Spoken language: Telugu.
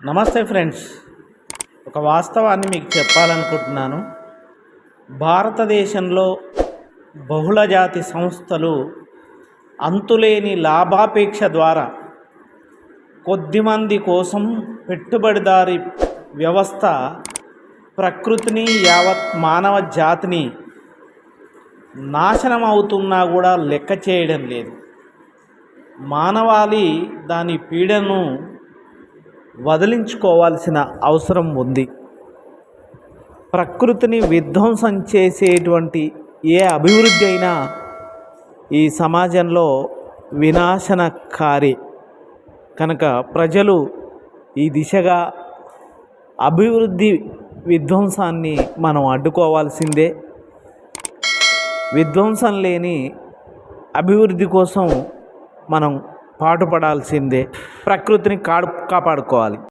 నమస్తే ఫ్రెండ్స్, ఒక వాస్తవాన్ని మీకు చెప్పాలనుకుంటున్నాను. భారతదేశంలో బహుళజాతి సంస్థలు అంతులేని లాభాపేక్ష ద్వారా కొద్దిమంది కోసం పెట్టుబడిదారీ వ్యవస్థ ప్రకృతిని, యావత్ మానవ జాతిని నాశనం అవుతున్నా కూడా లెక్క చేయడం లేదు. మానవాళి దాని పీడను వదిలించుకోవాల్సిన అవసరం ఉంది. ప్రకృతిని విధ్వంసం చేసేటువంటి ఏ అభివృద్ధి అయినా ఈ సమాజంలో వినాశనకారి. కనుక ప్రజలు ఈ దిశగా అభివృద్ధి విధ్వంసాన్ని మనం అడ్డుకోవాల్సిందే. విధ్వంసం లేని అభివృద్ధి కోసం మనం పాటుపడాల్సిందే. ప్రకృతిని కాపాడుకోవాలి.